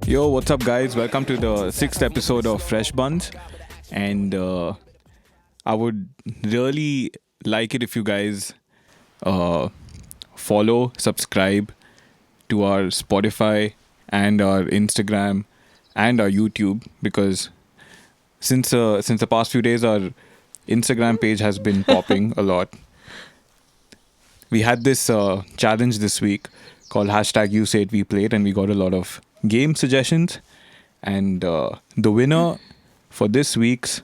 Yo, what's up, guys? Welcome to the sixth episode of FreshBuns. And I would really like it if you guys follow, subscribe to our Spotify and our Instagram and our YouTube, because since the past few days our Instagram page has been popping a lot. We had this challenge this week called #YouSaidWePlayed, and we got a lot of game suggestions. And the winner for this week's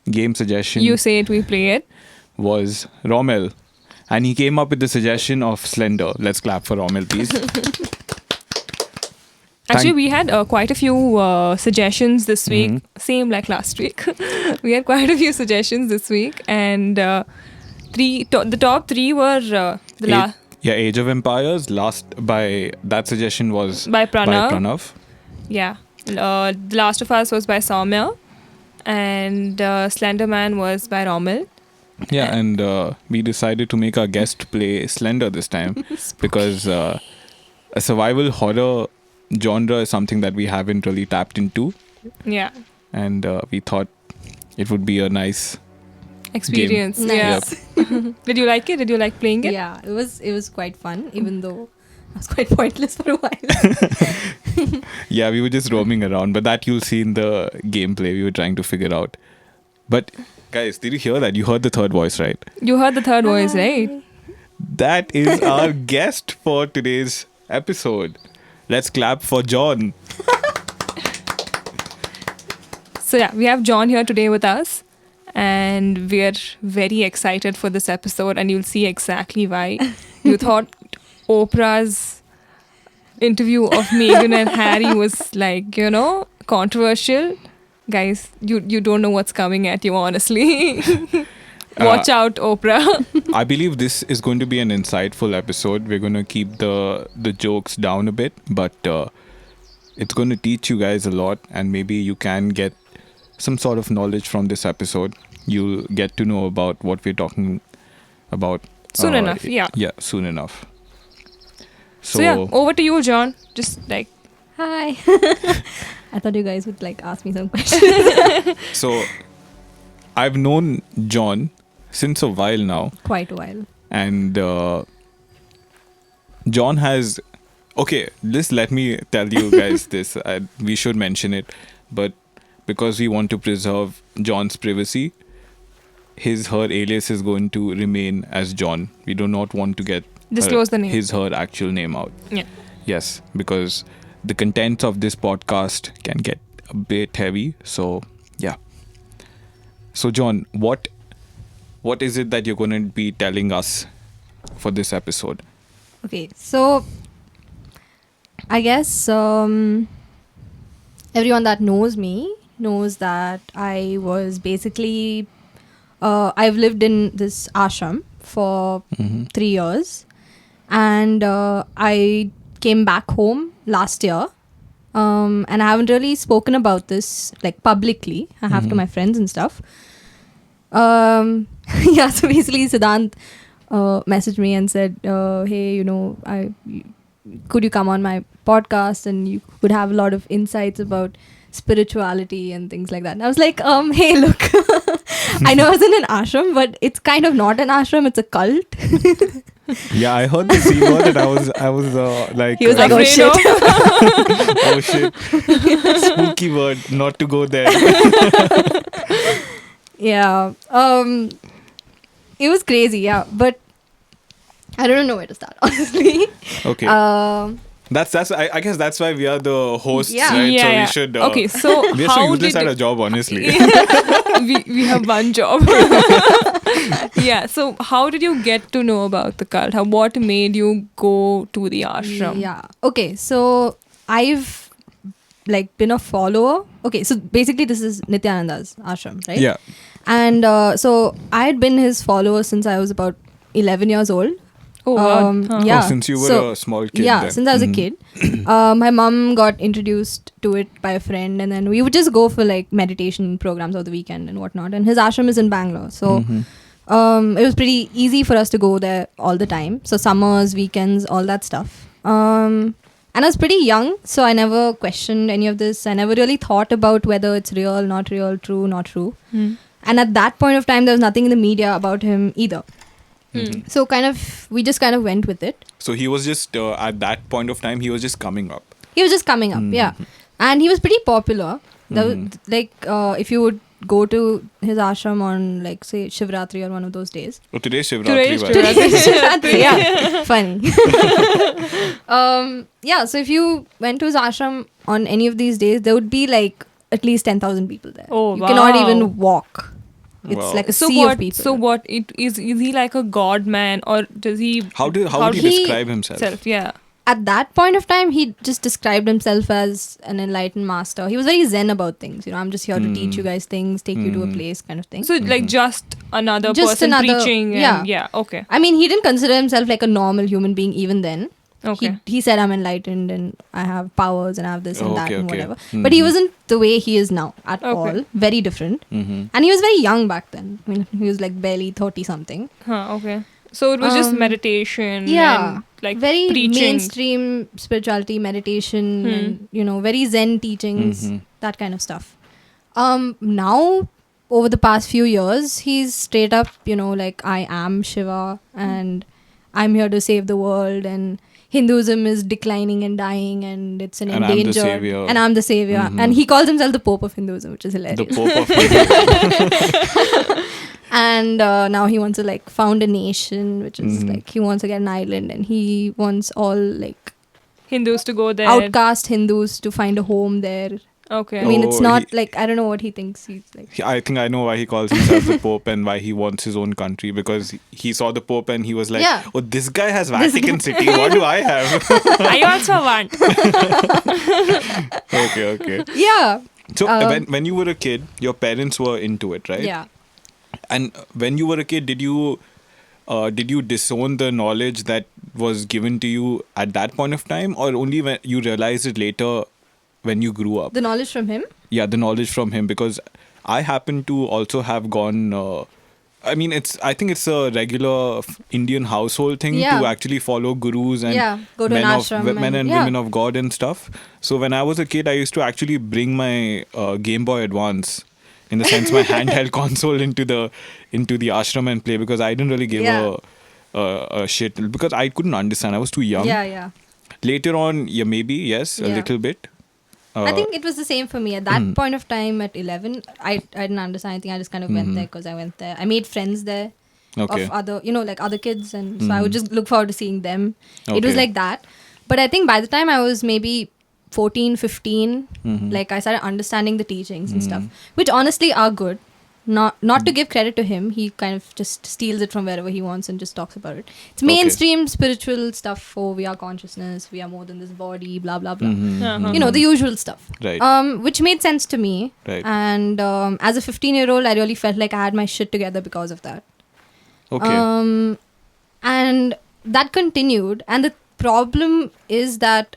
game suggestion You say it, we play it. was Rommel. And he came up with the suggestion of Slender. Let's clap for Rommel, please. Actually, we had quite a few suggestions this week. Same like last week. We had quite a few suggestions this week. And the top three were Age of Empires. That suggestion was by Pranav. Pranav. Yeah. The Last of Us was by Soumya. And Slender Man was by Rommel. Yeah, and we decided to make our guest play Slender this time because a survival horror genre is something that we haven't really tapped into. Yeah. And we thought it would be a nice experience. game. Yeah. Yep. Did you like it? Did you like playing it? Yeah, it was quite fun, even though I was quite pointless for a while. Yeah, we were just roaming around, but that you'll see in the gameplay we were trying to figure out. But guys, did you hear that? You heard the third voice, right? You heard the third voice, right? That is our guest for today's episode. Let's clap for John. So yeah, we have John here today with us. And we're very excited for this episode, and you'll see exactly why. You thought Oprah's interview of Meghan and Harry was like, controversial. Guys, you don't know what's coming at you, honestly. Watch out, Oprah. I believe this is going to be an insightful episode. We're going to keep the jokes down a bit, but it's going to teach you guys a lot, and maybe you can get some sort of knowledge from this episode. You'll get to know about what we're talking about soon enough. Yeah, soon enough. So yeah, over to you, John. Just like, hi. I thought you guys would ask me some questions. So I've known John since a while now. Quite a while. And John has... Okay, just let me tell you guys this. We should mention it. But because we want to preserve John's privacy, her alias is going to remain as John. We do not want to get disclose the name. Her actual name out. Yeah. Yes, because the contents of this podcast can get a bit heavy. So, yeah. So, John, what is it that you're going to be telling us for this episode? Okay, so I guess everyone that knows me knows that I was basically I've lived in this ashram for 3 years, and I came back home last year, and I haven't really spoken about this publicly. I have to my friends and stuff. Yeah, so basically Siddhant messaged me and said, hey, could you come on my podcast and you could have a lot of insights about spirituality and things like that. And I was like, hey, look, I know I was in an ashram, but it's kind of not an ashram, it's a cult. Yeah, I heard the C word and I was like... He was like, oh shit. Oh shit. Spooky word, not to go there. Yeah. It was crazy, yeah. But I don't know where to start, honestly. Okay. I guess that's why we are the hosts, Yeah. right? Yeah, so yeah. we should... Okay, so we're how so useless did at a job, honestly. we have one job. Yeah, so how did you get to know about the cult? What made you go to the ashram? Yeah. Okay, so I've been a follower. Okay, so basically this is Nityananda's ashram, right? Yeah. And so I had been his follower since I was about 11 years old. Oh, wow. Yeah. Oh, since you were a small kid. Yeah, then. since I was a kid. My mom got introduced to it by a friend, and then we would just go for meditation programs over the weekend and whatnot. And his ashram is in Bangalore. So it was pretty easy for us to go there all the time. So summers, weekends, all that stuff. And I was pretty young, so I never questioned any of this. I never really thought about whether it's real, not real, true, not true. And at that point of time, there was nothing in the media about him either. So we just kind of went with it. So he was just at that point of time, he was just coming up. He was just coming up, yeah. And he was pretty popular. If you would go to his ashram on, like, say, Shivratri or one of those days. Oh, today's Shivratri. Shivratri, yeah. Funny. So if you went to his ashram on any of these days, there would be like at least 10,000 people there. Oh, you cannot even walk. It's Wow. like a sea of people. So what? Is he like a god man, or does he? How would he describe himself? Yeah. At that point of time, he just described himself as an enlightened master. He was very zen about things. I'm just here to teach you guys things, take you to a place, kind of thing. So like just another person preaching. Yeah. Okay. I mean, he didn't consider himself like a normal human being even then. Okay. He said, I'm enlightened and I have powers and I have this and that and Okay. whatever. But he wasn't the way he is now at all. Very different. And he was very young back then. I mean, he was like barely 30 something. Okay. So it was just meditation. Yeah. And like very preaching. mainstream spirituality, meditation, and very Zen teachings, that kind of stuff. Now, over the past few years, he's straight up, like, I am Shiva and I'm here to save the world, and Hinduism is declining and dying and it's an And endangered. I'm the savior. And I'm the savior. And he calls himself the Pope of Hinduism, which is hilarious. The Pope of And now he wants to like found a nation, which is like he wants to get an island, and he wants all like Hindus to go there. outcast Hindus to find a home there. Okay. I mean, it's Oh, not like, I don't know what he thinks he's like. I think I know why he calls himself the Pope and why he wants his own country, because he saw the Pope and he was like, Yeah. oh, this guy has Vatican City. What do I have? I also want. Okay. Yeah. So when you were a kid, your parents were into it, right? Yeah. And when you were a kid, did you disown the knowledge that was given to you at that point of time, or only when you realized it later when you grew up? The knowledge from him? Yeah, the knowledge from him, because I happen to also have gone. I think it's a regular Indian household thing Yeah. to actually follow gurus and go to an ashram men and yeah. women of God and stuff. So when I was a kid, I used to actually bring my Game Boy Advance, in the sense my handheld console, into the ashram and play, because I didn't really give a shit, because I couldn't understand. I was too young. Yeah. Later on, maybe yes, a Yeah. little bit. I think it was the same for me. At that point of time, at 11, I didn't understand anything. I just kind of went there because I went there. I made friends there Okay. of other, like other kids. And so I would just look forward to seeing them. It was Okay. like that. But I think by the time I was maybe 14, 15, like I started understanding the teachings and stuff, which honestly are good. Not to give credit to him, he kind of just steals it from wherever he wants and just talks about it. It's mainstream spiritual stuff. Oh, we are consciousness, we are more than this body, blah blah blah. The usual stuff. Right. Which made sense to me. Right. And as a 15-year-old, I really felt like I had my shit together because of that. Okay. And that continued. And the problem is that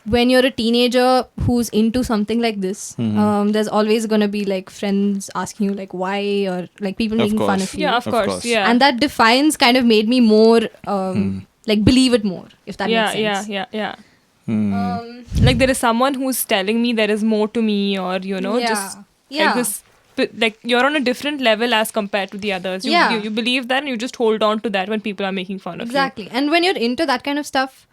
when you're a teenager who's into something like this, there's always going to be like friends asking you like why, or like people making fun of you. Yeah, of course. Yeah. And that defiance kind of made me more like believe it more, if that makes sense. Yeah. Like there is someone who's telling me there is more to me, or just like this. Like you're on a different level as compared to the others. You believe that, and you just hold on to that when people are making fun of you. Exactly. And when you're into that kind of stuff,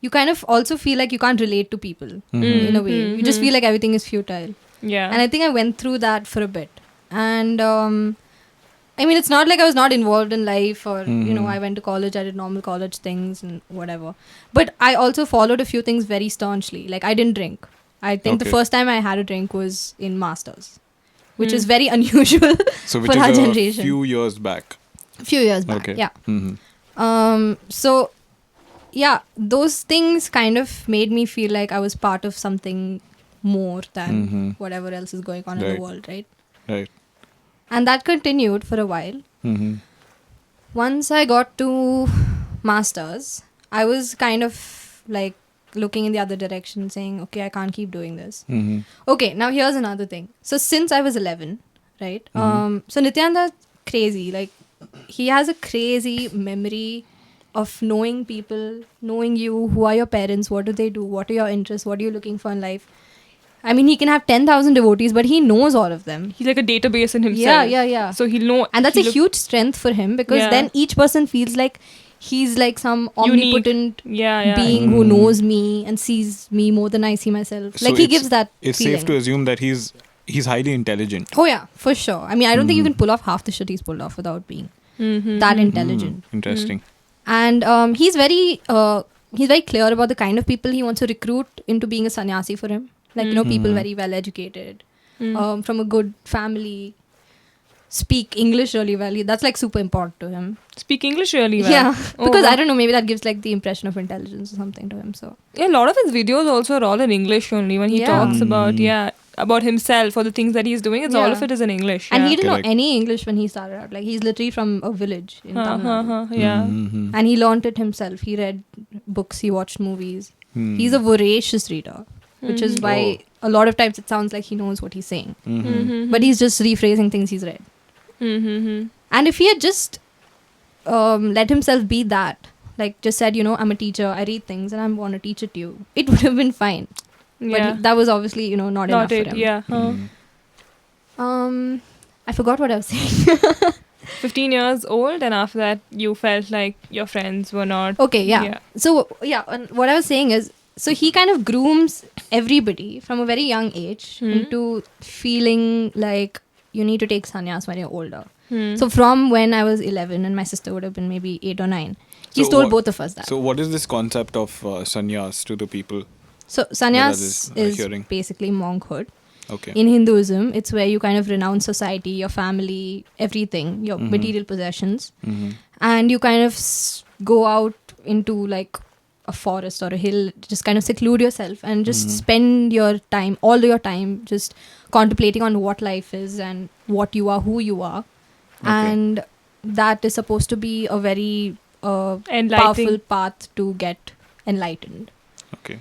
you kind of also feel like you can't relate to people in a way. You just feel like everything is futile. Yeah. And I think I went through that for a bit. And I mean, it's not like I was not involved in life, or, I went to college, I did normal college things and whatever. But I also followed a few things very staunchly. Like, I didn't drink. I think the first time I had a drink was in Masters, which is very unusual So for which our is generation. a few years back. Few years back, Okay. yeah. So, yeah, those things kind of made me feel like I was part of something more than whatever else is going on in the world, right? Right. And that continued for a while. Once I got to Masters, I was kind of like looking in the other direction, saying, okay, I can't keep doing this. Okay, now here's another thing. So since I was 11, right? So Nityananda, crazy. Like, he has a crazy memory of knowing people, knowing you, who are your parents, what do they do, what are your interests, what are you looking for in life. I mean, he can have 10,000 devotees, but he knows all of them. He's like a database in himself. Yeah. So he'll know. And that's a huge strength for him, because then each person feels like he's like some omnipotent being who knows me and sees me more than I see myself. So like he gives that It's feeling. safe to assume that he's highly intelligent. Oh yeah, for sure. I mean, I don't think you can pull off half the shit he's pulled off without being that intelligent. Interesting. And he's very clear about the kind of people he wants to recruit into being a sannyasi for him. Like, you know, people very well educated, from a good family, speak English really well. That's like super important to him. Speak English really well. Yeah, because I don't know, maybe that gives like the impression of intelligence or something to him. So yeah, a lot of his videos also are all in English only. When he talks about himself or the things that he's doing, all of it is in English. And he didn't know any English when he started out. Like, he's literally from a village in Tamil Nadu. And he learned it himself. He read books, he watched movies. He's a voracious reader, which is why a lot of times it sounds like he knows what he's saying. But he's just rephrasing things he's read. And if he had just let himself be that, like just said, you know, I'm a teacher, I read things and I want to teach it to you, it would have been fine. But that was obviously, you know, not enough for him. I forgot what I was saying. 15 years old, and after that you felt like your friends were not... Okay, So, and what I was saying is, so he kind of grooms everybody from a very young age into feeling like you need to take sannyas when you're older. So from when I was 11 and my sister would have been maybe 8 or 9, he's told both of us that. So what is this concept of sannyas to the people? So sannyas is basically monkhood. Okay. In Hinduism, it's where you kind of renounce society, your family, everything, your material possessions. And you kind of go out into like a forest or a hill, just kind of seclude yourself and just spend your time, all your time, just contemplating on what life is and what you are, who you are. Okay. And that is supposed to be a very powerful path to get enlightened. Okay.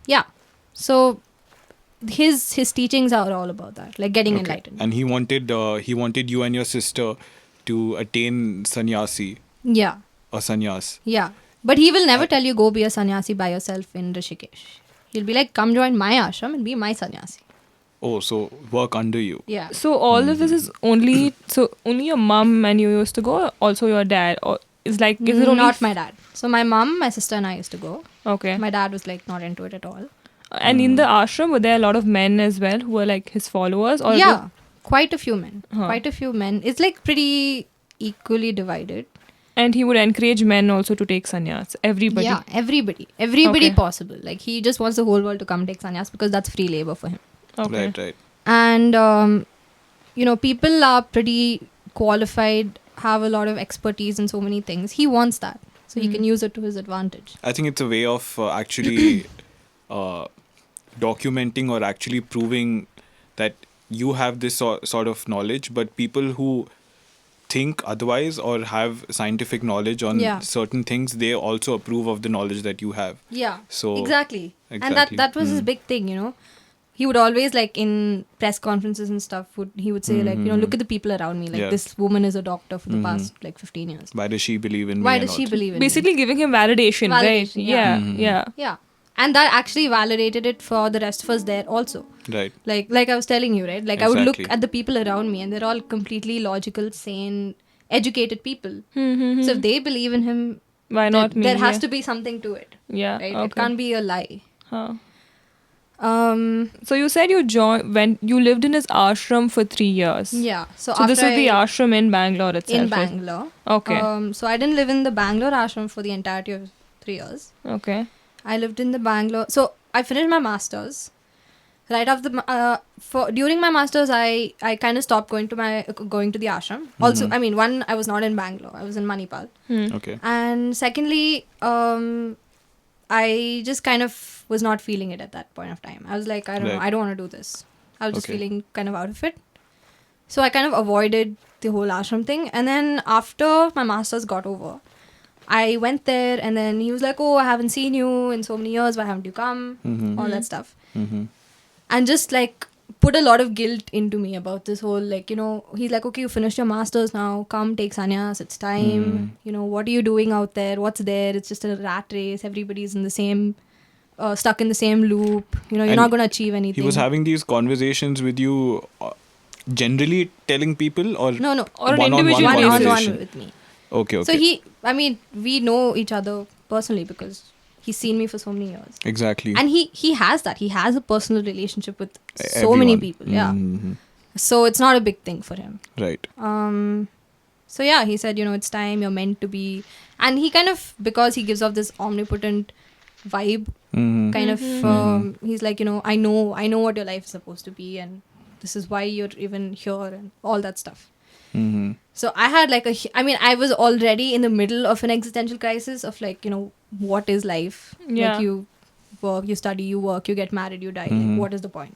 Yeah. So his teachings are all about that, like getting enlightened. And he wanted you and your sister to attain sannyasi. Yeah. Or sannyas. Yeah. But he will never tell you go be a sannyasi by yourself in Rishikesh. He'll be like, come join my ashram and be my sannyasi. Oh, so work under you. Yeah. So all of this is only your mom and you used to go, or also your dad, or is it only not my dad? So my mom, my sister and I used to go. Okay. My dad was like not into it at all. And in the ashram, were there a lot of men as well who were like his followers? Or quite a few men. Quite a few men. It's like pretty equally divided. And he would encourage men also to take sannyas. Everybody. Yeah, everybody possible. Like he just wants the whole world to come take sannyas because that's free labor for him. Okay. Right. And you know, people are pretty qualified, have a lot of expertise in so many things. He wants that, so he can use it to his advantage. I think it's a way of actually documenting or actually proving that you have this sort of knowledge, but people who think otherwise or have scientific knowledge on certain things, they also approve of the knowledge that you have. Yeah. So exactly. And that was his big thing, you know. He would always, like, in press conferences and stuff, he would say, like, you know, look at the people around me. Like, this woman is a doctor for the past, like, 15 years. Why does she believe in me? Why does she believe in Basically me? giving him validation, right? Yeah. And that actually validated it for the rest of us there also. Right. Like I was telling you, right? Like, I would look at the people around me and they're all completely logical, sane, educated people. So if they believe in him, why not me? There has to be something to it. Yeah. Right? Okay. It can't be a lie. So you said when you lived in his ashram for 3 years. Yeah. So this is the ashram in Bangalore itself. In Bangalore. Okay. So I didn't live in the Bangalore ashram for the entirety of 3 years. Okay. I lived in the Bangalore. So I finished my masters. Right after during my masters, I kind of stopped going to the ashram. Also, I mean, one, I was not in Bangalore. I was in Manipal. Okay. And secondly, I just kind of was not feeling it at that point of time. I was like, I don't know, I don't want to do this. I was just feeling kind of out of it. So I kind of avoided the whole ashram thing. And then after my masters got over, I went there and then he was like, oh, I haven't seen you in so many years. Why haven't you come? All that stuff. And just like put a lot of guilt into me about this whole, like, he's like, okay, you finished your masters now, come take sannyas, it's time. What are you doing out there? What's there? It's just a rat race. Everybody's in the same, stuck in the same loop. You're And not going to achieve anything. He was having these conversations with you, generally telling people, or No, Or an one-on-one individual one-on-one conversation? with me. Okay. So we know each other personally because he's seen me for so many years. Exactly. And he has that. He has a personal relationship with so Everyone. many people. Yeah. Mhm. So it's not a big thing for him. Right. So yeah, he said, it's time, you're meant to be. And he kind of, because he gives off this omnipotent vibe, Mhm. kind of, he's like, I know what your life is supposed to be, and this is why you're even here, and all that stuff. Mhm. So I had like I was already in the middle of an existential crisis of like, what is life? Yeah. Like you work, you study, you work, you get married, you die. Mhm. Like, what is the point?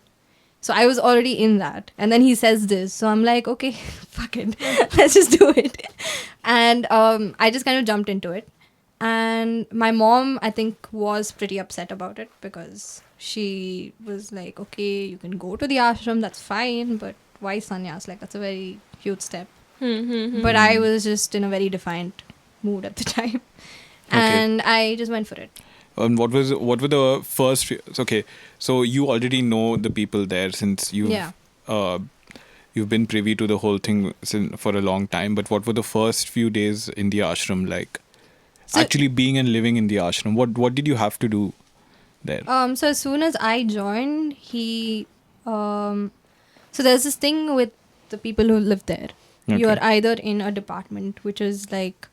So I was already in that. And then he says this. So I'm like, okay, fuck it. Let's just do it. And I just kind of jumped into it. And my mom, I think, was pretty upset about it because she was like, okay, you can go to the ashram, that's fine, but why sannyas? Like, that's a very huge step. But I was just in a very defiant mood at the time. And I just went for it. What were the first okay, so you already know the people there since you've been privy to the whole thing for a long time, but what were the first few days in the ashram like? So, actually being and living in the ashram, what did you have to do there? So as soon as I joined, so there's this thing with the people who live there. Okay. You're either in a department which is like,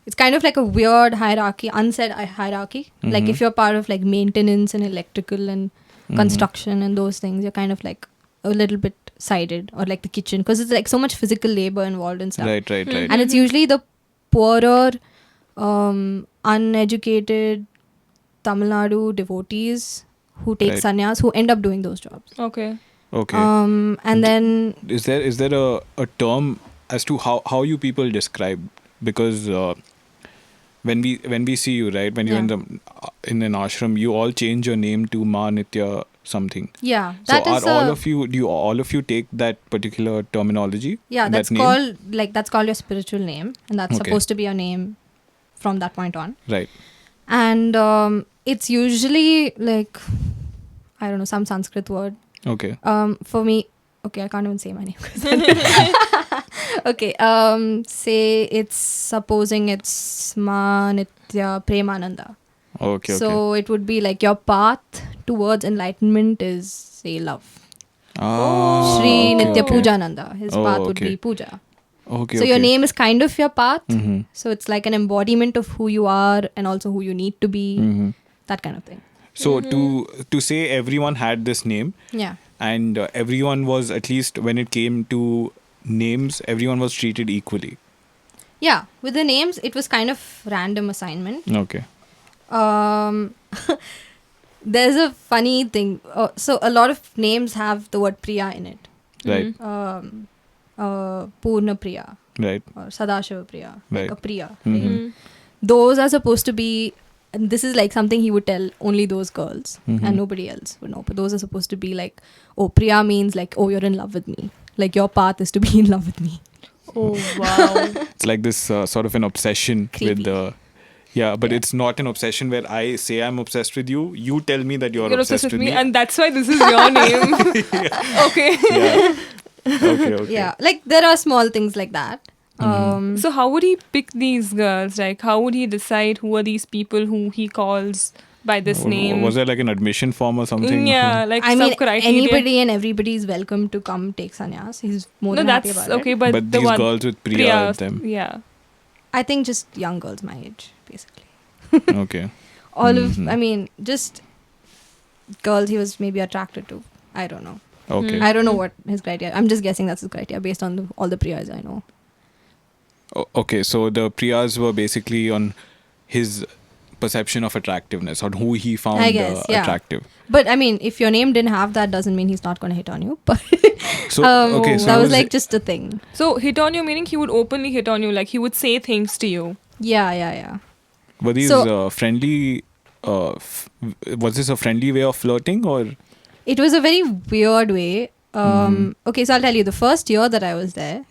it's kind of like a weird hierarchy, unsaid hierarchy. Mm-hmm. Like if you're part of like maintenance and electrical and construction and those things, you're kind of like a little bit sided, or like the kitchen, because it's like so much physical labor involved and stuff. Right. And it's usually the poorer, uneducated Tamil Nadu devotees who take sannyas who end up doing those jobs. Okay. And then is there a term as to how you people describe, because when we see you, right, when you're in an ashram, you all change your name to Ma Nitya something. Yeah, so that is do all of you take that particular terminology? Yeah, that's name? called your spiritual name, and that's supposed to be your name from that point on. Right. And it's usually like, I don't know, some Sanskrit word. Okay. For me, okay, I can't even say my name. Okay, say supposing it's Ma Nitya Premananda. Okay. So it would be like your path towards enlightenment is, say, love. Shri Nitya Pujananda. His path would be puja. Okay. So your name is kind of your path. Mm-hmm. So it's like an embodiment of who you are and also who you need to be. Mm-hmm. That kind of thing. So to say everyone had this name, Yeah. and everyone was, at least when it came to names, everyone was treated equally. Yeah. With the names, it was kind of random assignment. Okay. There's a funny thing. So a lot of names have the word Priya in it. Right. Purna Priya. Right. Or Sadashiva Priya. Like Right. a Priya. Mm-hmm. Right? Those are supposed to be, and this is like something he would tell only those girls and nobody else would know. But those are supposed to be like, oh, Priya means like, oh, you're in love with me. Like your path is to be in love with me. Oh, wow. It's like this sort of an obsession Creepy. with the... Yeah, but it's not an obsession where I say I'm obsessed with you. You tell me that you're obsessed with me. And that's why this is your name. Okay. Yeah. Okay. Yeah, like there are small things like that. So how would he pick these girls? Like, how would he decide who are these people who he calls by this name? Was there like an admission form or something? Yeah, like I some mean, criteria. anybody and everybody is welcome to come take sannyas. He's more than happy about okay, it. but the these one girls with Priya with them. Yeah. I think just young girls my age, basically. Okay. I mean, just girls he was maybe attracted to. I don't know. Okay. I don't know what his criteria. I'm just guessing that's his criteria based on all the Priyas I know. Okay, so the Priyas were basically on his perception of attractiveness, on who he found I guess, yeah. attractive. But I mean, if your name didn't have that, doesn't mean he's not going to hit on you. But So so that was like just a thing. So hit on you meaning he would openly hit on you, like he would say things to you. Yeah. were these So- friendly? Was this a friendly way of flirting, or? It was a very weird way. Okay, so I'll tell you, the first year that I was there,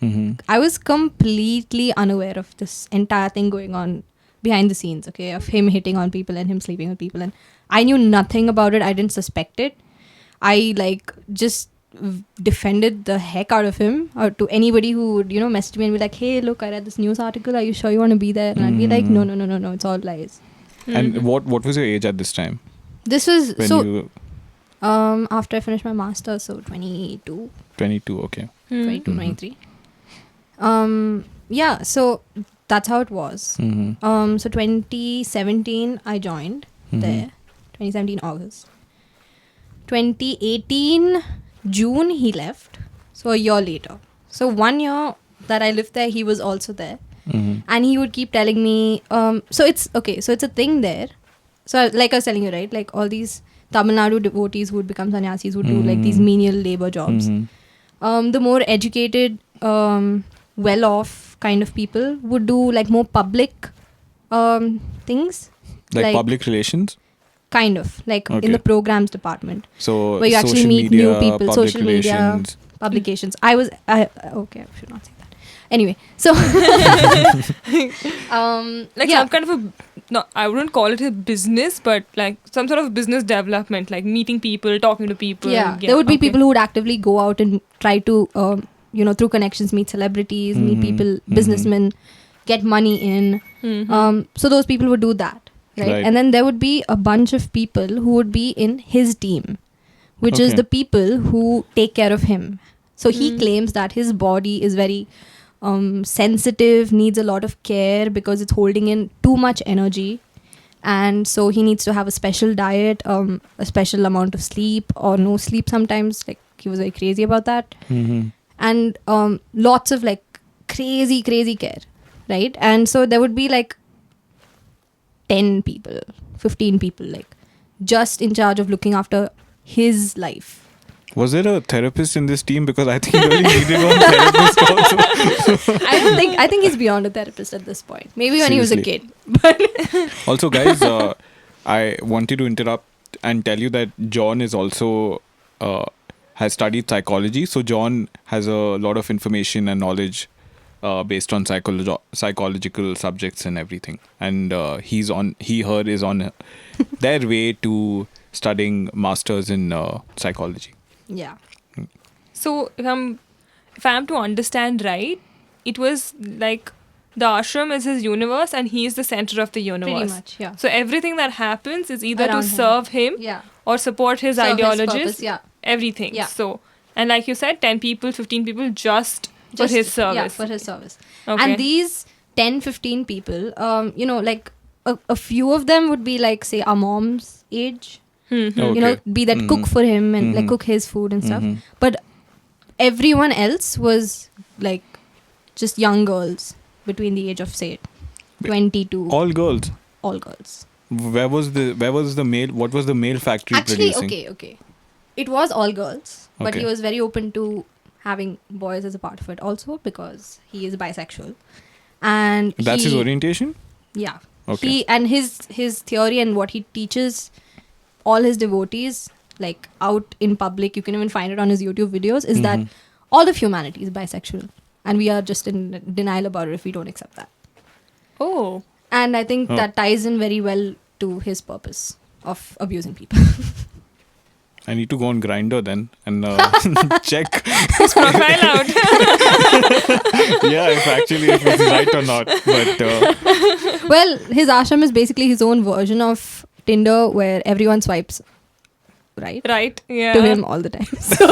I was completely unaware of this entire thing going on behind the scenes, okay, of him hitting on people and him sleeping with people. And I knew nothing about it. I didn't suspect it. I just defended the heck out of him, or to anybody who would, message me and be like, hey, look, I read this news article. Are you sure you want to be there? And I'd be like, no, it's all lies. And what was your age at this time? This was, When after I finished my master's, so 22. 22, okay. 22, 23. Yeah, so that's how it was. So 2017, I joined there. 2017 August. 2018 June, he left. So a year later. So 1 year that I lived there, he was also there. And he would keep telling me, so it's a thing there. So like I was telling you, right? Like all these Tamil Nadu devotees who would become sannyasis would do like these menial labor jobs. The more educated, well-off kind of people would do like more public things. Like public relations? Kind of, like in the programs department. So where you actually meet new people, social media, relations. publications. Okay, I should not say that. Anyway, so some kind of I wouldn't call it a business, but like some sort of business development, like meeting people, talking to people. Yeah, there would be people who would actively go out and try to, through connections, meet celebrities, meet people, businessmen, get money in. So those people would do that. Right? And then there would be a bunch of people who would be in his team, which is the people who take care of him. So he claims that his body is very sensitive, needs a lot of care because it's holding in too much energy. And so he needs to have a special diet, a special amount of sleep or no sleep sometimes. Like he was very crazy about that. And lots of like crazy care. Right? And so there would be like 10 people, 15 people, like just in charge of looking after his life. Was there a therapist in this team? Because I think you really needed one therapist also. I think he's beyond a therapist at this point. Maybe when Seriously. he was a kid. But Also, guys, I wanted to interrupt and tell you that John is also has studied psychology. So John has a lot of information and knowledge based on psychological subjects and everything, and he is on their way to studying masters in psychology. yeah. So if I'm to understand right, it was like the ashram is his universe and he is the center of the universe. Pretty much, yeah. So everything that happens is either Around to him. serve him Yeah. or support his Serve his ideologies. purpose, yeah. Everything. Yeah. So, and like you said, 10 people, 15 people just for his service. Yeah, for his service. Okay. And these 10, 15 people, like a few of them would be like, say, our mom's age. Okay. Be that cook for him and like cook his food and stuff. But everyone else was like just young girls between the age of, say, 22. All girls. All girls. Where was the male? What was the male factory Actually, producing? okay. It was all girls, but Okay. he was very open to having boys as a part of it also because he is bisexual. And That's his orientation? Yeah. Okay. His theory and what he teaches all his devotees, like out in public, you can even find it on his YouTube videos, is that all of humanity is bisexual. And we are just in denial about it if we don't accept that. Oh. And I think that ties in very well to his purpose of abusing people. I need to go on Grindr then and check. His profile out. Yeah, if it's right or not. But Well, his ashram is basically his own version of Tinder where everyone swipes right Right. Yeah. to him all the time. So,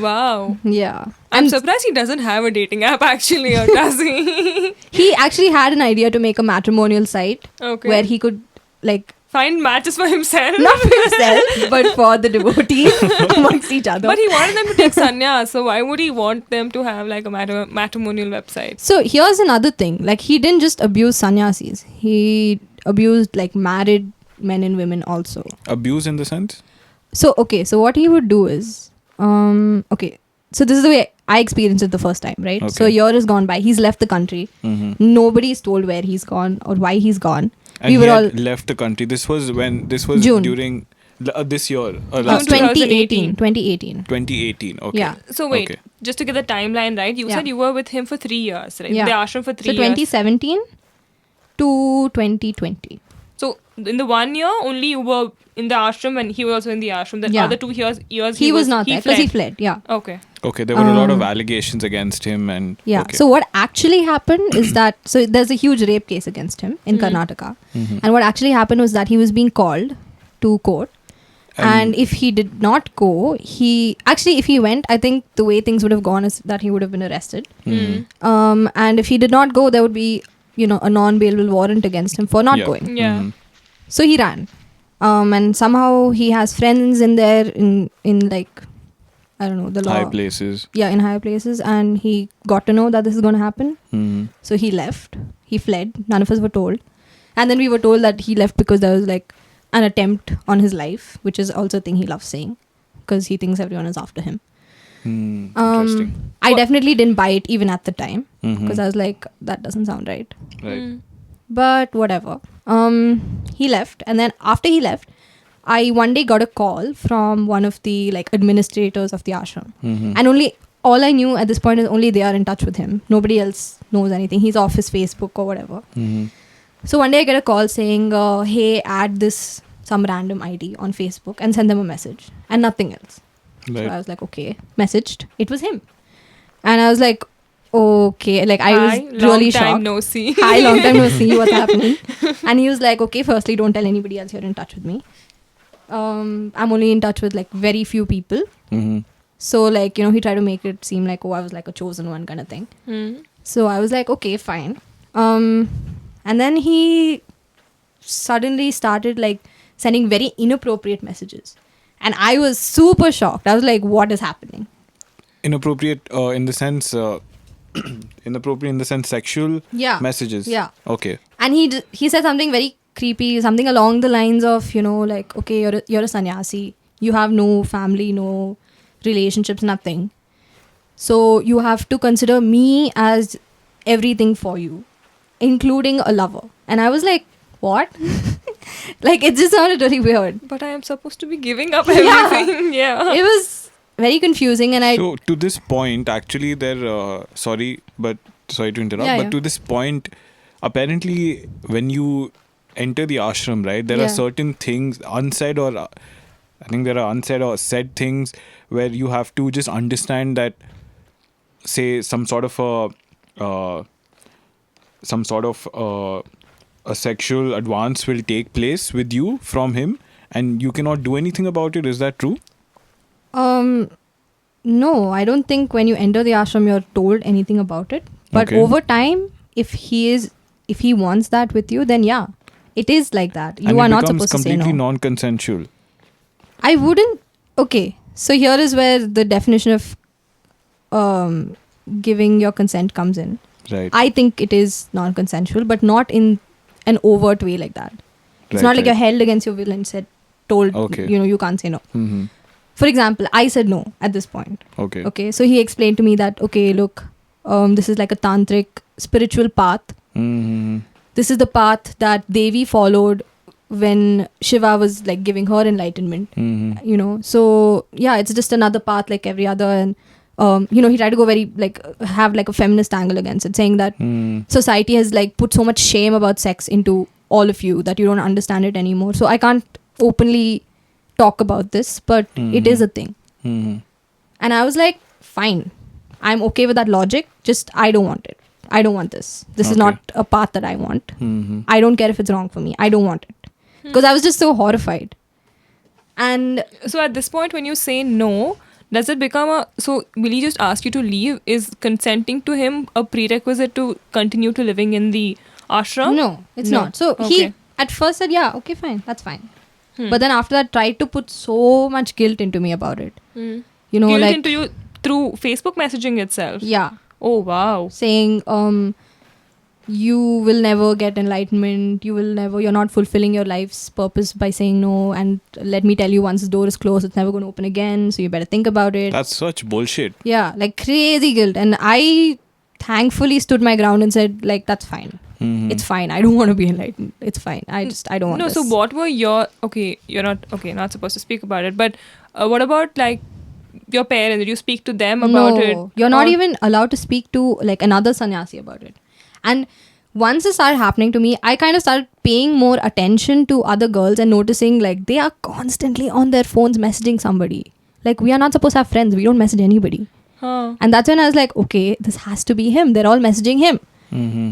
Wow. yeah. I'm And surprised he doesn't have a dating app actually, or does he? he actually had an idea to make a matrimonial site Okay. where he could like Find matches for himself. not for himself but for the devotees amongst each other. But he wanted them to take sannyas, so why would he want them to have like a matrimonial website? So here's another thing. Like he didn't just abuse sannyasis. He abused like married men and women also. abuse in the sense? So what he would do is so this is the way I experienced it the first time, right? Okay. So a year has gone by. He's left the country. Nobody's told where he's gone or why he's gone. And we he were had all left the country. This was June. during this year, June last year. 2018. 2018. 2018. Okay. Yeah. So wait, Okay. just to get the timeline right, you Yeah. said you were with him for 3 years, right? Yeah. The ashram for 3 So years. 2017 to 2020. So in the 1 year, only you were in the ashram and he was also in the ashram. The Yeah. other 2 years He was not there because he fled. Yeah. Okay. Okay. There were a lot of Um, allegations against him, and Yeah. Okay. So what actually happened is that there's a huge rape case against him in Karnataka, Mhm. and what actually happened was that he was being called to court, and if he did not go, if he went, I think the way things would have gone is that he would have been arrested. Mhm. And if he did not go, there would be a non-bailable warrant against him for not Yeah. going. Yeah. Mhm. So he ran, and somehow he has friends in there in like, I don't know, the law. High places. Yeah, in higher places, and he got to know that this is going to happen. Mhm. So he left. He fled. None of us were told. And then we were told that he left because there was like an attempt on his life, which is also a thing he loves saying because he thinks everyone is after him. Interesting. I definitely didn't buy it even at the time Mhm. because I was like, that doesn't sound right. Right. But whatever. He left. And then after he left, I one day got a call from one of the like administrators of the ashram. Mhm. And all I knew at this point is only they are in touch with him. Nobody else knows anything. He's off his Facebook or whatever. Mhm. So one day I get a call saying, hey, add some random ID on Facebook and send them a message and nothing else. So I Right. was like, okay, messaged. It was him. And I was like, okay. Like I was really long time shocked. no see. Hi, long time no see. What's happening? And he was like, okay, firstly, don't tell anybody else you're in touch with me. I'm only in touch with like very few people. Mhm. So like, he tried to make it seem like, I was like a chosen one kind of thing. So I was like, okay, fine. And then he suddenly started like sending very inappropriate messages. And I was super shocked. I was like, what is happening? Inappropriate in the sense sexual Yeah. messages. Yeah. Okay. And he said something very creepy, something along the lines of, like, okay, you're a sannyasi. You have no family, no relationships, nothing. So you have to consider me as everything for you, including a lover. And I was like, what? Like, it just sounded really weird. But I am supposed to be giving up Yeah. everything. Yeah. It was very confusing. And So to this point, actually, sorry to interrupt, Yeah, but yeah. to this point, apparently, when you enter the ashram, right, there are Yeah. certain things unsaid or I think there are unsaid or said things where you have to just understand that, say, some sort of a sexual advance will take place with you from him, and you cannot do anything about it. Is that true? no, I don't think when you enter the ashram, you're told anything about it. But Okay. over time, if he wants that with you, then yeah, it is like that. You And are it not becomes supposed to say completely no. non-consensual. I wouldn't. Okay, so here is where the definition of giving your consent comes in. Right. I think it is non-consensual, but not in an overt way like that. It's Right, not like right. you're held against your will and told, Okay. you can't say no. Mm-hmm. For example, I said no at this point. Okay. Okay, so he explained to me that, okay, look, this is like a tantric spiritual path. Mm-hmm. This is the path that Devi followed when Shiva was like giving her enlightenment. Mm-hmm. So yeah, it's just another path like every other. And he tried to go very like have like a feminist angle against it, saying that society has like put so much shame about sex into all of you that you don't understand it anymore. So I can't openly talk about this, but it is a thing. Mm-hmm. And I was like, fine, I'm okay with that logic, just I don't want it. I don't want this is Okay. not a path that I want. Mm-hmm. I don't care if it's wrong for me, I don't want it, because I was just so horrified. And So at this point, when you say no, does it become so will he just ask you to leave? Is consenting to him a prerequisite to continue to living in the ashram? no, it's No. not. So Okay. he at first said, yeah, okay, fine, that's fine. But then after that tried to put so much guilt into me about it. Guilt Like, into you through Facebook messaging itself. yeah, Oh wow. saying you will never get enlightenment, you're not fulfilling your life's purpose by saying no, and let me tell you, once the door is closed, it's never going to open again, so you better think about it. That's such bullshit. Yeah, like crazy guilt. And I thankfully stood my ground and said, like, that's fine. It's fine. I don't want to be enlightened. It's fine. I don't want No, this. so what were your... Okay, you're not... Okay, not supposed to speak about it. But what about like your parents? Did you speak to them about it? You're not Or- even allowed to speak to like another sannyasi about it. And once it started happening to me, I kind of started paying more attention to other girls and noticing like they are constantly on their phones messaging somebody. Like we are not supposed to have friends. We don't message anybody. Huh. And that's when I was like, okay, this has to be him. They're all messaging him.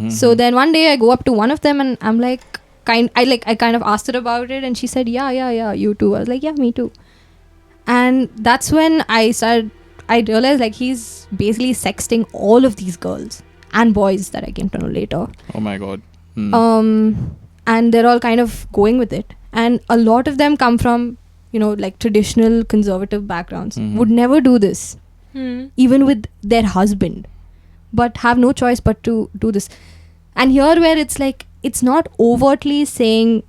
So then one day I go up to one of them and I'm like, I kind of asked her about it and she said, yeah, you too. I was like, yeah, me too. And that's when I realized like he's basically sexting all of these girls and boys that I came to know later. Oh my god. And they're all kind of going with it. And a lot of them come from, like traditional conservative backgrounds, would never do this, even with their husband, but have no choice but to do this. And here where it's like, it's not overtly saying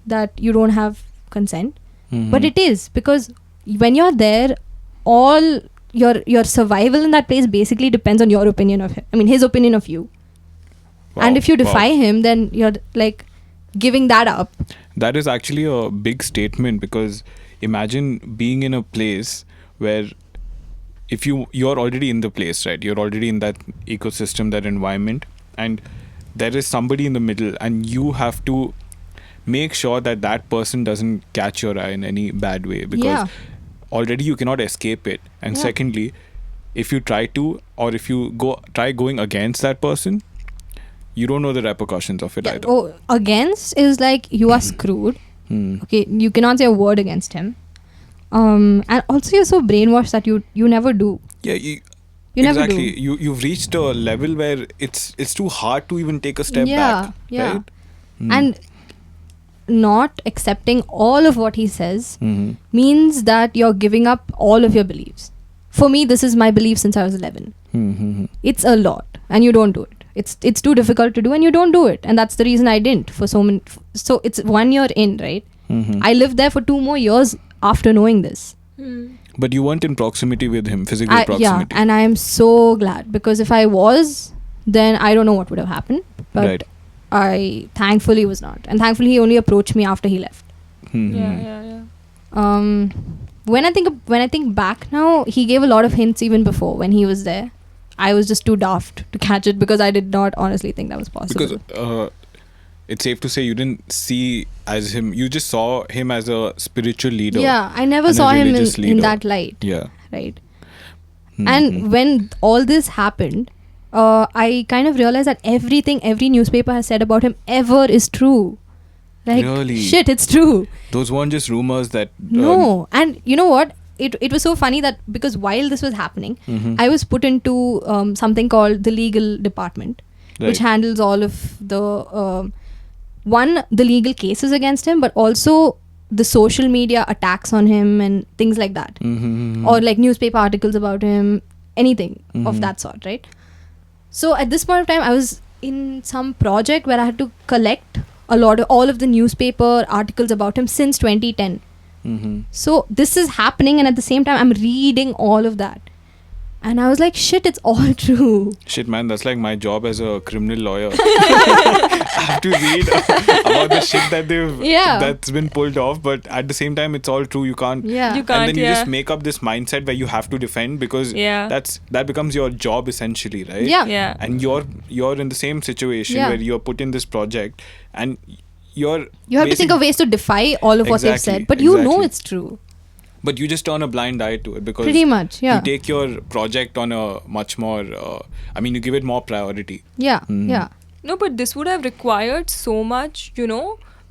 that you don't have consent, but it is, because when you're there, all your survival in that place basically depends on your opinion of him. I mean, his opinion of you. Wow, And if you defy wow. him, then you're like giving that up. That is actually a big statement, because imagine being in a place where if you're already in the place, right? You're already in that ecosystem, that environment, and there is somebody in the middle, and you have to make sure that that person doesn't catch your eye in any bad way, because already you cannot escape it. And secondly, if you try to, or if you try going against that person, you don't know the repercussions of it either. Oh, against is like you are screwed. Okay, you cannot say a word against him. And also you're so brainwashed that you never do. Yeah, You never exactly. do. You've reached a level where it's too hard to even take a step back. Yeah. Right? And not accepting all of what he says Mm-hmm. means that you're giving up all of your beliefs. For me, this is my belief since I was 11. Mm-hmm. It's a lot, and you don't do it. It's too difficult to do, and you don't do it. And that's the reason I didn't for so many. So it's 1 year in, right? Mm-hmm. I lived there for 2 more years after knowing this. But you weren't in proximity with him, physical proximity. Yeah, and I am so glad, because if I was, then I don't know what would have happened. But Right. I thankfully was not, and thankfully he only approached me after he left. Mm-hmm. Yeah. When I think back now, he gave a lot of hints even before when he was there. I was just too daft to catch it, because I did not honestly think that was possible. Because it's safe to say you didn't see as him. You just saw him as a spiritual leader. Yeah, I never and a saw him religious in leader. that light. Yeah. Right. Mhm. And when all this happened, I kind of realized that everything every newspaper has said about him ever is true. Like, Really? shit, it's true. Those weren't just rumors that. No. And you know what? It was so funny that because while this was happening, Mhm. I was put into something called the legal department, which Right. handles all of the the legal cases against him, but also the social media attacks on him and things like that, Mhm. or like newspaper articles about him, anything of Mhm. that sort, right? So at this point of time, I was in some project where I had to collect all of the newspaper articles about him since 2010. Mhm. So this is happening, and at the same time I'm reading all of that, and I was like, shit, it's all true. Shit, man, that's like my job as a criminal lawyer. I have to read about the shit that that's been pulled off, but at the same time, it's all true. You can't. Yeah. You can't, And then you yeah. just make up this mindset where you have to defend, because Yeah. that becomes your job essentially, right? Yeah. Yeah. And you're in the same situation Yeah. where you're put in this project, and You have to think of ways to defy all of what they've Exactly, said, but you know exactly. it's true. But you just turn a blind eye to it, because Pretty much, yeah. you take your project on a much more. You give it more priority. Yeah, Mhm. yeah. No, but this would have required so much,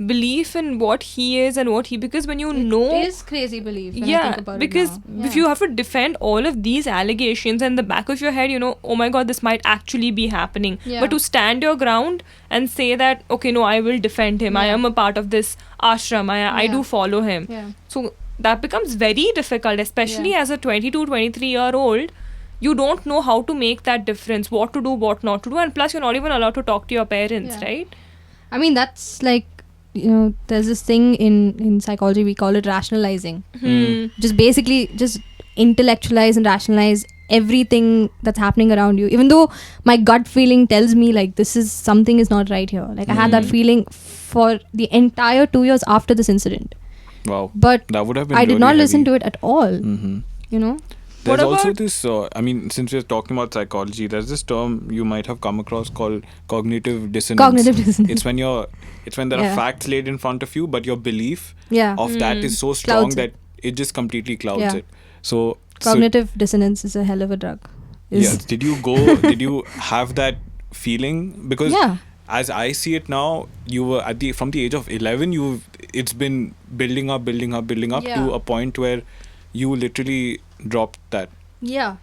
belief in what he is and what he, because when you know, It is crazy belief. When I yeah, think about because it now. if you have to defend all of these allegations in the back of your head, oh my god, this might actually be happening. Yeah. But to stand your ground and say that, okay, no, I will defend him. I Yeah. am a part of this ashram. I Yeah. do follow him. Yeah. So that becomes very difficult, especially Yeah. as a 22, 23-year-old. You don't know how to make that difference, what to do, what not to do. And plus, you're not even allowed to talk to your parents, Yeah. right? I mean, that's like, there's this thing in psychology, we call it rationalizing. Hmm. Just basically just intellectualize and rationalize everything that's happening around you, even though my gut feeling tells me like something is not right here. Like I had that feeling for the entire 2 years after this incident. Wow. But That would have been I did really not listen heavy. to it at all. You know. There's What also about- this, I mean, since we're talking about psychology, there's this term you might have come across called cognitive dissonance. Cognitive dissonance. It's when there Yeah. are facts laid in front of you, but your belief Yeah. of that is so strong Clouds that it just completely clouds Yeah. it. So Cognitive dissonance is a hell of a drug. yeah, did you have that feeling? Because Yeah. as I see it now, you were from the age of 11, it's been building up Yeah. to a point where you literally dropped that. Yeah.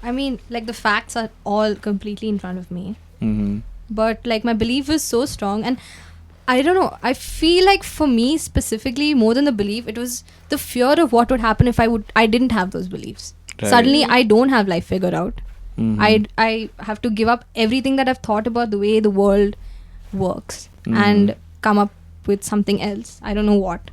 I mean, like the facts are all completely in front of me. But like my belief was so strong, and I don't know, I feel like for me specifically, more than the belief, it was the fear of what would happen if I didn't have those beliefs. Right. Suddenly I don't have life figured out. I have to give up everything that I've thought about the way the world works and come up with something else. I don't know what.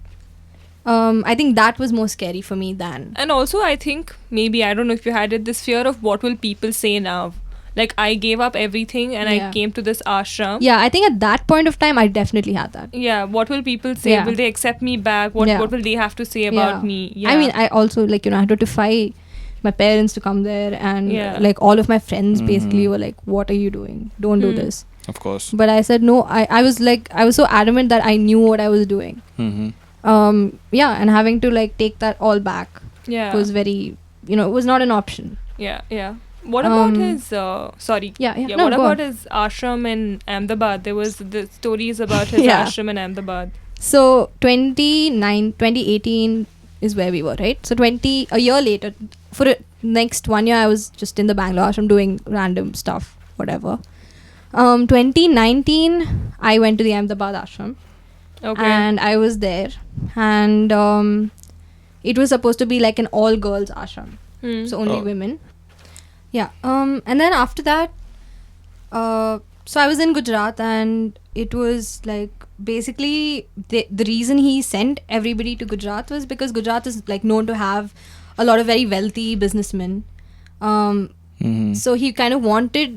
I think that was more scary for me than... And also, I think maybe, I don't know if you had it, this fear of what will people say now. Like, I gave up everything and I Yeah. came to this ashram. Yeah, I think at that point of time, I definitely had that. Yeah, what will people say? Yeah. Will they accept me back? What Yeah. what will they have to say about Yeah. me? Yeah. I mean, I also, like, I had to defy my parents to come there, and Yeah. like all of my friends basically were like, what are you doing? Don't do this. Of course. But I said no. I was so adamant that I knew what I was doing. Yeah, and having to like take that all back yeah. was very, it was not an option. Yeah, yeah. What about Um, his, sorry. Yeah. No, what go about on. his ashram in Ahmedabad? There was the stories about his Yeah. ashram in Ahmedabad. So 2018 is where we were, right? So a year later, for the next 1 year, I was just in the Bangalore ashram doing random stuff, whatever. 2019, I went to the Ahmedabad ashram. Okay. And I was there, and it was supposed to be like an all girls ashram, so only Oh. women. Yeah. And then after that, so I was in Gujarat, and it was like basically the reason he sent everybody to Gujarat was because Gujarat is like known to have a lot of very wealthy businessmen. So he kind of wanted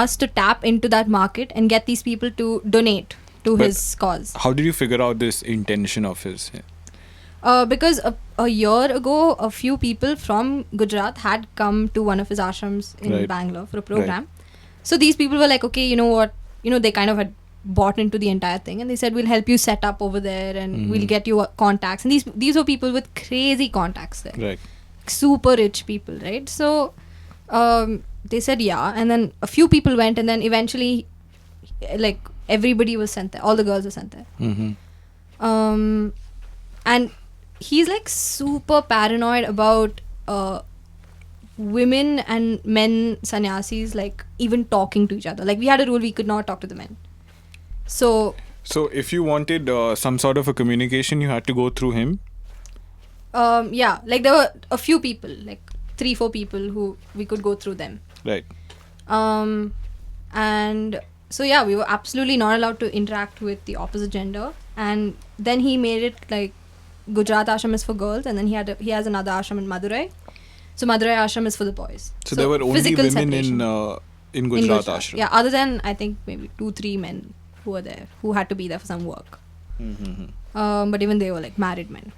us to tap into that market and get these people to donate to But his cause. How did you figure out this intention of his? Because a year ago, a few people from Gujarat had come to one of his ashrams in Right. Bangalore for a program. So these people were like, okay, you know what? They kind of had bought into the entire thing, and they said, we'll help you set up over there, and we'll get you contacts. And these were people with crazy contacts there. Right. Super rich people, right? So they said yeah, and then a few people went, and then eventually, like, everybody was sent there. All the girls were sent there. And he's like super paranoid about women and men sannyasis like even talking to each other. Like, we had a rule, we could not talk to the men. So if you wanted some sort of a communication, you had to go through him. yeah, like there were a few people, like 3-4 people who we could go through them. Right. And so yeah, we were absolutely not allowed to interact with the opposite gender. And then he made it like Gujarat ashram is for girls, and then he has another ashram in Madurai. So Madurai ashram is for the boys. So there were only physical women separation. in Gujarat ashram. Yeah, other than I think maybe 2-3 men who were there, who had to be there for some work. But even they were like married men.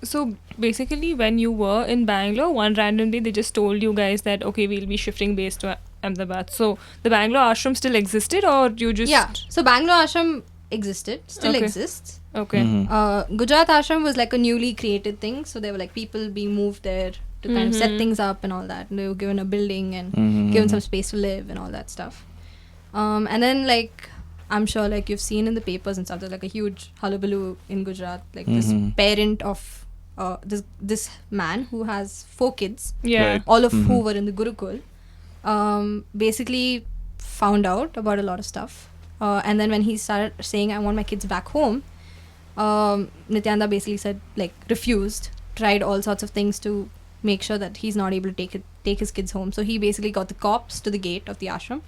So basically, when you were in Bangalore, one random day they just told you guys that okay, we'll be shifting base to Ahmedabad. So the Bangalore ashram still existed, or you just So Bangalore ashram existed, still Okay. exists. Okay. Gujarat ashram was like a newly created thing, so there were like people being moved there to kind of set things up and all that, and they were given a building and given some space to live and all that stuff. And then like I'm sure like you've seen in the papers and stuff, there's like a huge hullabaloo in Gujarat, like this parent of this man who has 4 kids, Yeah. Right. all of who were in the Gurukul, basically found out about a lot of stuff. And then when he started saying, I want my kids back home, Nityananda basically said, like, refused, tried all sorts of things to make sure that he's not able to take his kids home. So he basically got the cops to the gate of the ashram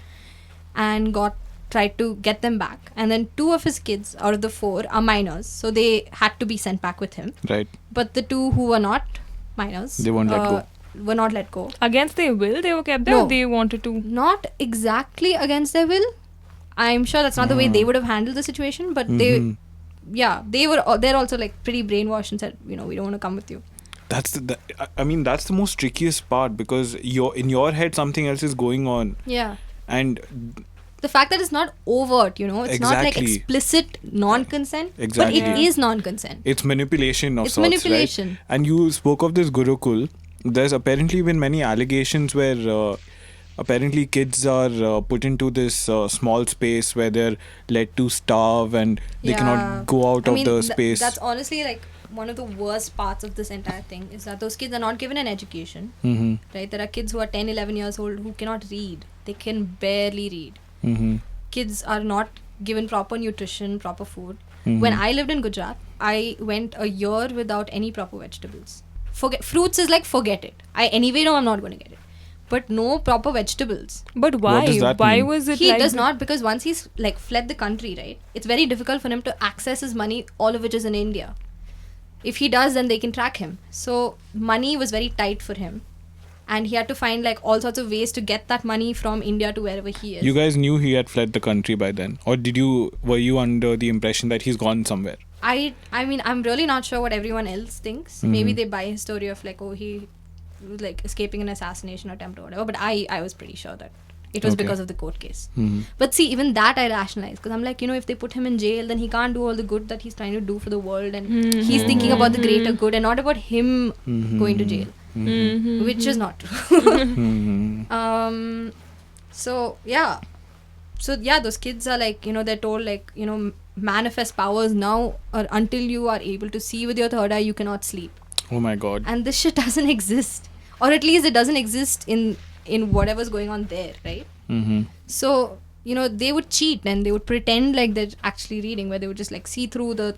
and tried to get them back. And then 2 of his kids out of the 4 are minors, so they had to be sent back with him. Right. But the 2 who were not minors, They won't let go. were not let go. Against their will, they were kept there. No. Or they wanted to. Not exactly against their will. I'm sure that's not the way they would have handled the situation, but they're also like pretty brainwashed and said, we don't want to come with you. That's that's the most trickiest part, because in your head something else is going on, Yeah. and The fact that it's not overt, it's not like Exactly. explicit non-consent, Exactly. but it is non-consent. it's manipulation of It's sorts, manipulation. right? And you spoke of this Gurukul. There's apparently been many allegations where apparently kids are put into this small space where they're led to starve and they cannot go out of the space. That's honestly like one of the worst parts of this entire thing, is that those kids are not given an education, Mm-hmm. right? There are kids who are 10, 11 years old who cannot read. They can barely read. Mm-hmm. Kids are not given proper nutrition, proper food. Mhm. When I lived in Gujarat, I went a year without any proper vegetables. Fruits is like, forget it. I anyway know I'm not going to get it. But no proper vegetables. But why? does that Why mean? was it He like does not, because once he's like fled the country, right? It's very difficult for him to access his money, all of which is in India. If he does, then they can track him. So money was very tight for him. And he had to find like all sorts of ways to get that money from India to wherever he is. You guys knew he had fled the country by then, or were you under the impression that he's gone somewhere? I mean, I'm really not sure what everyone else thinks. Mhm. Maybe they buy his story of like, he was like escaping an assassination attempt or whatever. But I was pretty sure that it was Okay. because of the court case. Mhm. But see, even that I rationalize, because I'm like, if they put him in jail, then he can't do all the good that he's trying to do for the world, and he's thinking about the greater good and not about him going to jail, Mhm. which is not true. Mhm. So yeah, those kids are like, they're told like, manifest powers now, or until you are able to see with your third eye, you cannot sleep. Oh my god. And this shit doesn't exist, or at least it doesn't exist in whatever's going on there, right? Mm-hmm. So they would cheat and they would pretend like they're actually reading, where they would just like see through the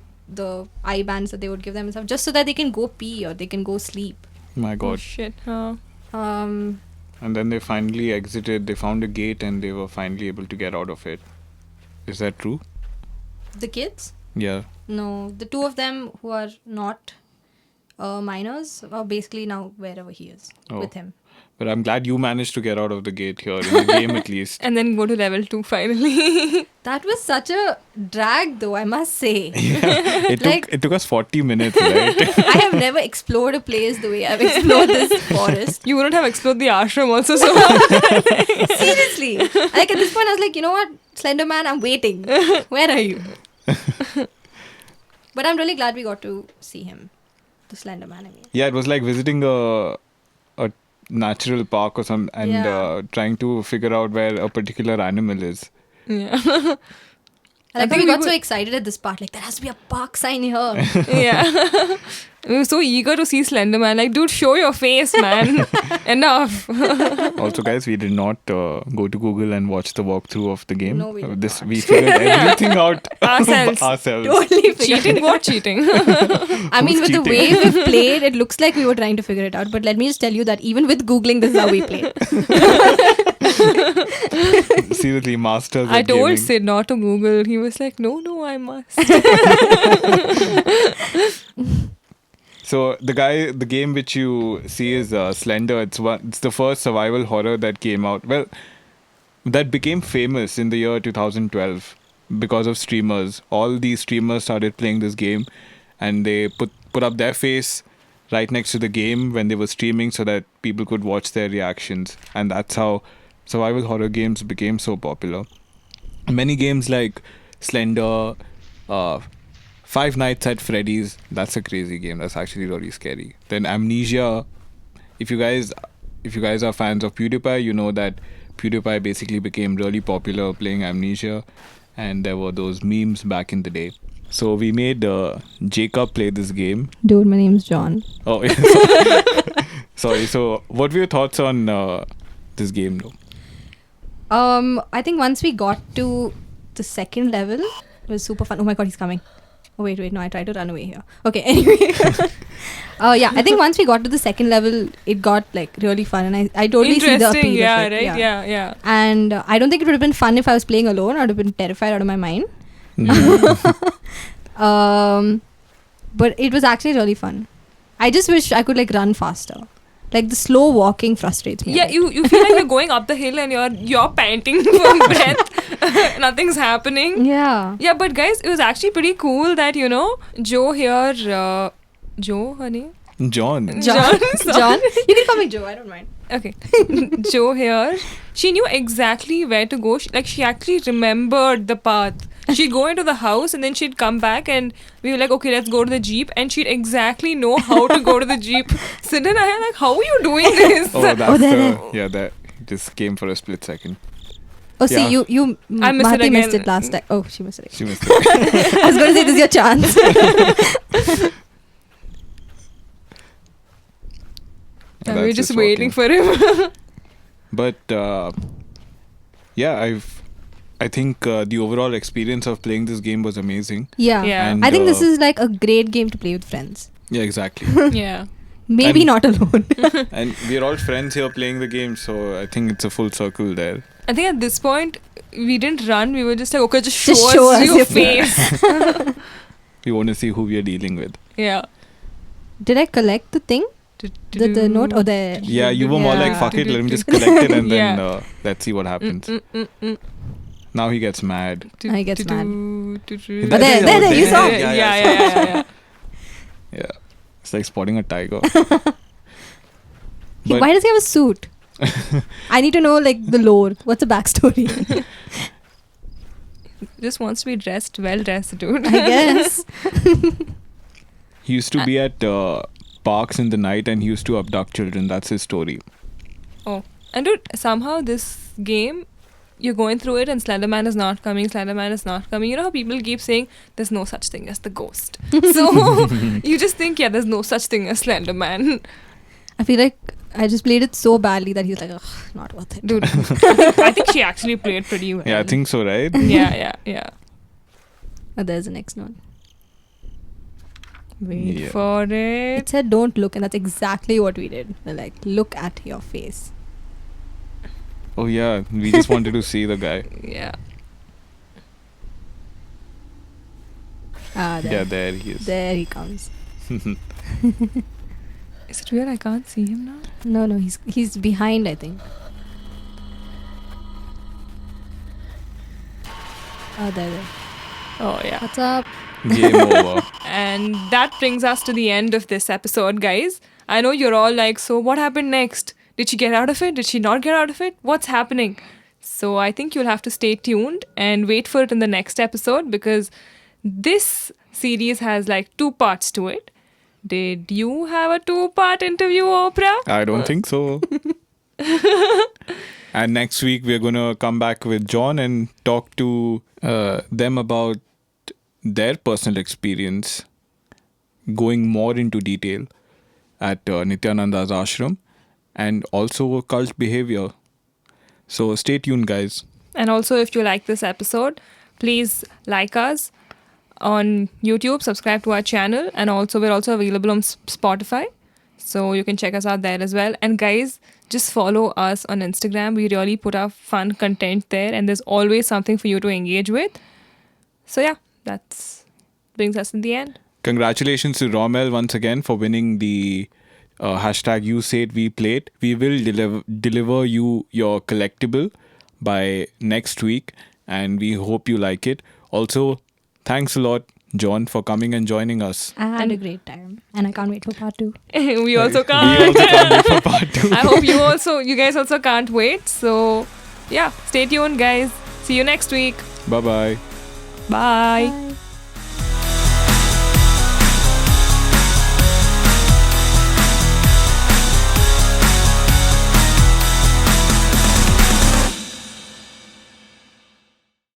eye bands that they would give them and stuff, just so that they can go pee or they can go sleep. My Oh god. shit. Huh. And then they finally exited. They found a gate and they were finally able to get out of it. Is that true? The kids? Yeah. No, the two of them who are not minors are basically now wherever he is with him. But I'm glad you managed to get out of the gate here, in the game at least. And then go to level 2 finally. That was such a drag, though, I must say. Yeah. It took us 40 minutes, right? I have never explored a place the way I've explored this forest. You wouldn't have explored the ashram also so much. Seriously. Like at this point, I was like, you know what? Slender Man, I'm waiting. Where are you? But I'm really glad we got to see him. The Slender Man, I mean. Yeah, it was like visiting a natural park or something, and Yeah. trying to figure out where a particular animal is. Yeah. I like how think we we got so would- excited at this part. Like, there has to be a park sign here. Yeah. We were so eager to see Slender Man. Like, dude, show your face, man. Enough. Also, guys, we did not go to Google and watch the walkthrough of the game. No, we did not. We figured everything out Ourselves. ourselves. Totally figured Cheating? it What cheating? I mean, with the way we've played, it looks like we were trying to figure it out. But let me just tell you that even with Googling, this is how we play. Seriously, masters. I at told gaming. Sid not to Google. He was like, no, I must. So the game which you see is Slender. It's the first survival horror that came out. Well, that became famous in the year 2012 because of streamers. All these streamers started playing this game, and they put up their face right next to the game when they were streaming, so that people could watch their reactions. And that's how survival horror games became so popular. Many games like Slender, Five Nights at Freddy's, that's a crazy game. That's actually really scary. Then Amnesia. If you guys are fans of PewDiePie, you know that PewDiePie basically became really popular playing Amnesia, and there were those memes back in the day. So we made Jacob play this game. Dude, my name's John. Oh, sorry. So what were your thoughts on this game, though? I think once we got to the second level, it was super fun. Oh my god, he's coming. Oh wait, no, I tried to run away here. Okay, anyway. Yeah, I think once we got to the second level, it got like really fun, and I totally see the Interesting. appeal Yeah, of it. right? Yeah. And I don't think it would have been fun if I was playing alone. I would have been terrified out of my mind. But it was actually really fun. I just wish I could like run faster. Like the slow walking frustrates me. a Yeah, bit. you feel like you're going up the hill and you're panting for breath. Nothing's happening. Yeah. Yeah, but guys, it was actually pretty cool that, Joe here, Joe, her name? John. John. sorry. John. You can call me Joe. I don't mind. Okay. Joe here, she knew exactly where to go. She actually remembered the path. She'd go into the house and then she'd come back and we were like, okay, let's go to the Jeep. And she'd exactly know how to go to the Jeep. Sid and I are like, how are you doing this? Oh, that's there. yeah, that just came for a split second. Oh, see, Yeah. you I missed it Mahati missed again. it last time. Oh, she missed it. She missed it. I was going to say this is your chance. And we were That's just waiting working. for him. But yeah, I think the overall experience of playing this game was amazing. Yeah. Yeah. And, I think this is like a great game to play with friends. Yeah, exactly. Yeah. Maybe And- not alone. And we're all friends here playing the game, so I think it's a full circle there. I think at this point, we didn't run. We were just like, okay, just show, Just show us us your your face. We want to see who we are dealing with. Yeah. Did I collect the thing? The note or the... Yeah, you were more like, Yeah. fuck it, let him just collect it and then Yeah. let's see what happens. Now he gets mad. I gets mad. But there, you saw. Yeah. Yeah, it's like spotting a tiger. Why does he have a suit? I need to know like the lore. What's the backstory? Just wants to be well dressed, dude. I guess. He used to be at parks in the night and he used to abduct children. That's his story. And dude, somehow this game, you're going through it and Slenderman is not coming, Slenderman is not coming. You know how people keep saying there's no such thing as the ghost. So you just think, yeah, there's no such thing as Slenderman. I feel like I just played it so badly that he's like, ugh, not worth it. Dude, I think she actually played pretty well. Yeah, I think so, right? Yeah. Oh, there's the next one. Wait Yeah. for it. It said don't look, and that's exactly what we did. We're like, look at your face. Oh yeah, we just wanted to see the guy. Yeah. Ah, there. Yeah, there he is. There he comes. Is it weird I can't see him now? No, he's behind, I think. Oh, there. Oh, yeah. What's up? Game over. And that brings us to the end of this episode, guys. I know you're all like, so what happened next? Did she get out of it? Did she not get out of it? What's happening? So I think you'll have to stay tuned and wait for it in the next episode because this series has like 2 parts to it. Did you have a 2-part interview, Oprah? I don't think so. And next week we're gonna come back with John and talk to them about their personal experience, going more into detail at Nityananda's ashram and also cult behavior. So stay tuned, guys. And also, if you like this episode, please like us on YouTube, subscribe to our channel, and also we're also available on Spotify. So you can check us out there as well. And guys, just follow us on Instagram. We really put our fun content there and there's always something for you to engage with. So yeah, that brings us in the end. Congratulations to Rommel once again for winning the hashtag You Said We Played. We will deliver you your collectible by next week and we hope you like it. Also, thanks a lot, John, for coming and joining us. I had a great time, and I can't wait for part 2. We also We can't. also can't wait for part 2. I hope you guys also can't wait. So yeah, stay tuned, guys. See you next week. Bye-bye. Bye. Bye.